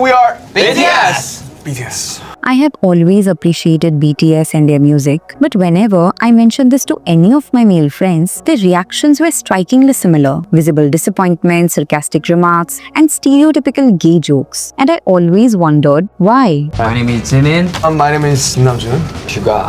We are BTS. BTS. I have always appreciated BTS and their music, but whenever I mentioned this to any of my male friends, their reactions were strikingly similar. Visible disappointment, sarcastic remarks, and stereotypical gay jokes. And I always wondered why. My name is Jimin. My name is Namjoon. Sugar.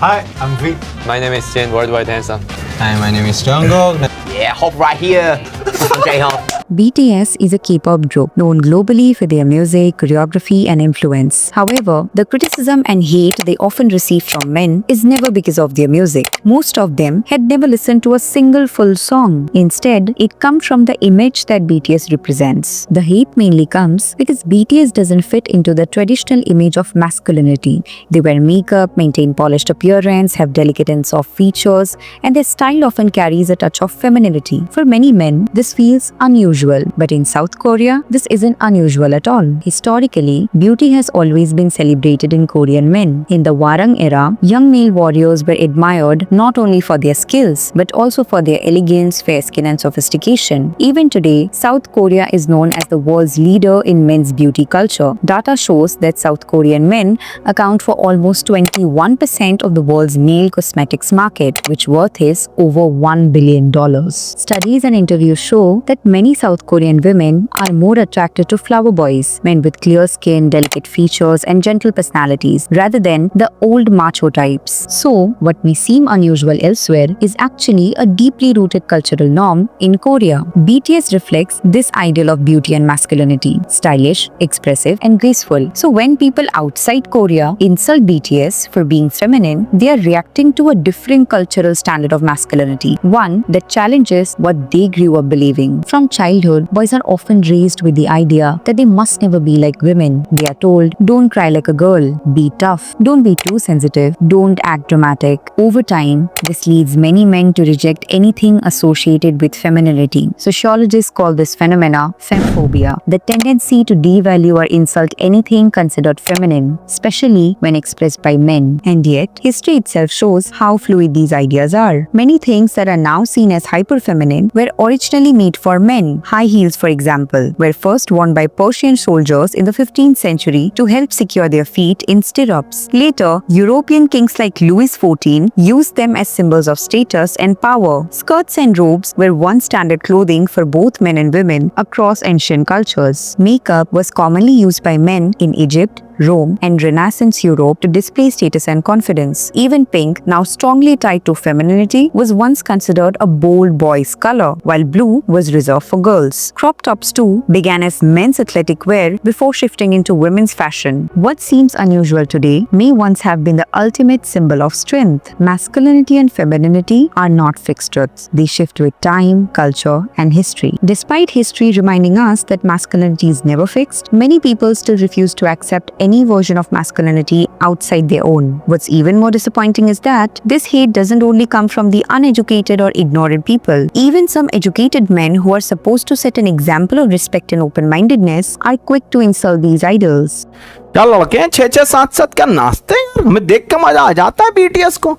Hi, I'm V. My name is Jin, worldwide handsome. Hi, my name is Jungkook. Yeah, Hope right here. I'm J-Hope. BTS is a K-pop group known globally for their music, choreography, and influence. However, the criticism and hate they often receive from men is never because of their music. Most of them had never listened to a single full song. Instead, it comes from the image that BTS represents. The hate mainly comes because BTS doesn't fit into the traditional image of masculinity. They wear makeup, maintain polished appearance, have delicate and soft features, and their style often carries a touch of femininity. For many men, this feels unusual. But in South Korea, this isn't unusual at all. Historically, beauty has always been celebrated in Korean men. In the Hwarang era, young male warriors were admired not only for their skills, but also for their elegance, fair skin, and sophistication. Even today, South Korea is known as the world's leader in men's beauty culture. Data shows that South Korean men account for almost 21% of the world's male cosmetics market, which worth is over $1 billion. Studies and interviews show that many South Korean women are more attracted to flower boys, men with clear skin, delicate features, and gentle personalities, rather than the old macho types. So, what may seem unusual elsewhere is actually a deeply rooted cultural norm in Korea. BTS reflects this ideal of beauty and masculinity, stylish, expressive, and graceful. So, when people outside Korea insult BTS for being feminine, they are reacting to a different cultural standard of masculinity, one that challenges what they grew up believing. From childhood, boys are often raised with the idea that they must never be like women. They are told, don't cry like a girl, be tough, don't be too sensitive, don't act dramatic. Over time, this leads many men to reject anything associated with femininity. Sociologists call this phenomena femphobia, the tendency to devalue or insult anything considered feminine, especially when expressed by men. And yet, history itself shows how fluid these ideas are. Many things that are now seen as hyper-feminine were originally made for men. High heels, for example, were first worn by Persian soldiers in the 15th century to help secure their feet in stirrups. Later, European kings like Louis XIV used them as symbols of status and power. Skirts and robes were once standard clothing for both men and women across ancient cultures. Makeup was commonly used by men in Egypt, Rome, and Renaissance Europe to display status and confidence. Even pink, now strongly tied to femininity, was once considered a bold boy's color, while blue was reserved for girls. Crop tops too began as men's athletic wear before shifting into women's fashion. What seems unusual today may once have been the ultimate symbol of strength. Masculinity and femininity are not fixed truths. They shift with time, culture, and history. Despite history reminding us that masculinity is never fixed, many people still refuse to accept any version of masculinity outside their own. What's even more disappointing is that this hate doesn't only come from the uneducated or ignorant people. Even some educated men who are supposed to set an example of respect and open-mindedness are quick to insult these idols. क्या लड़के हैं 6-6 7-7 क्या नाचते हैं यार, हमें देख के मजा आ जाता है बीटीएस को।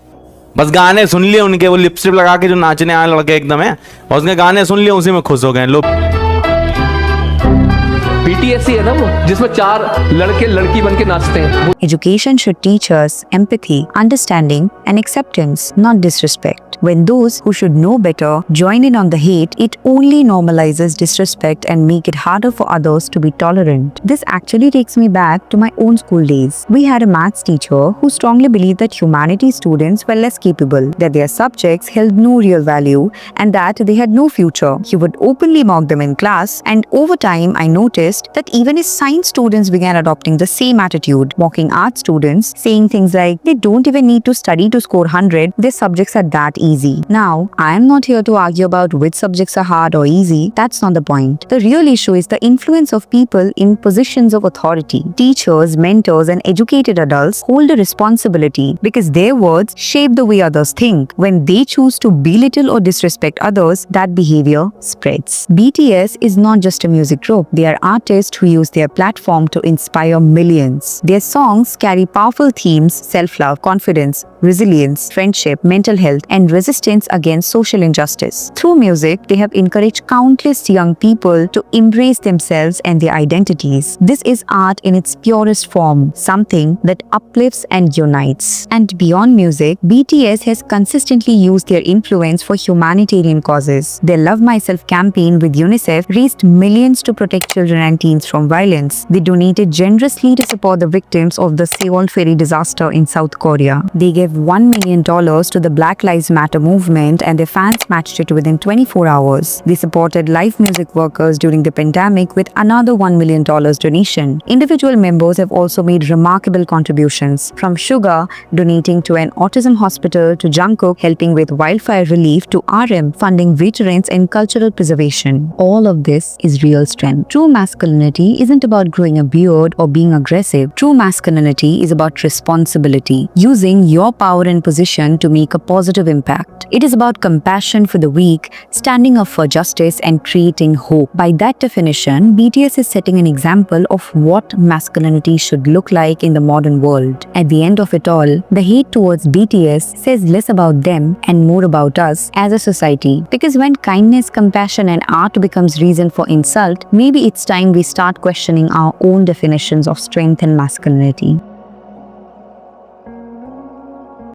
बस गाने सुन लिए उनके, वो लिपस्टिक लगा के जो नाचने आए लड़के एकदम है, और उसके गाने सुन लिए उसी में खुश हो गए लोग। BTS ही है ना वो, जिसमें 4 लड़के लड़की बन के नाचते हैं। Education should teach us empathy, understanding, and acceptance, not disrespect. When those who should know better join in on the hate, it only normalizes disrespect and make it harder for others to be tolerant. This actually takes me back to my own school days. We had a maths teacher who strongly believed that humanities students were less capable, that their subjects held no real value, and that they had no future. He would openly mock them in class, and over time I noticed that even his science students began adopting the same attitude, mocking art students, saying things like, they don't even need to study to score 100, their subjects are that easy. Now, I am not here to argue about which subjects are hard or easy, that's not the point. The real issue is the influence of people in positions of authority. Teachers, mentors, and educated adults hold a responsibility because their words shape the way others think. When they choose to belittle or disrespect others, that behavior spreads. BTS is not just a music group, they are art artists who use their platform to inspire millions. Their songs carry powerful themes: self-love, confidence, resilience, friendship, mental health, and resistance against social injustice. Through music, they have encouraged countless young people to embrace themselves and their identities. This is art in its purest form, something that uplifts and unites. And beyond music, BTS has consistently used their influence for humanitarian causes. Their Love Myself campaign with UNICEF raised millions to protect children and teens from violence. They donated generously to support the victims of the Seoul ferry disaster in South Korea. They gave $1 million to the Black Lives Matter movement, and their fans matched it within 24 hours. They supported live music workers during the pandemic with another $1 million donation. Individual members have also made remarkable contributions, from Suga donating to an autism hospital to Jungkook helping with wildfire relief to RM funding veterans and cultural preservation. All of this is real strength. True masculinity isn't about growing a beard or being aggressive. True masculinity is about responsibility, using your power and position to make a positive impact. It is about compassion for the weak, standing up for justice, and creating hope. By that definition, BTS is setting an example of what masculinity should look like in the modern world. At the end of it all, the hate towards BTS says less about them and more about us as a society. Because when kindness, compassion, and art becomes reason for insult, maybe it's time we start questioning our own definitions of strength and masculinity.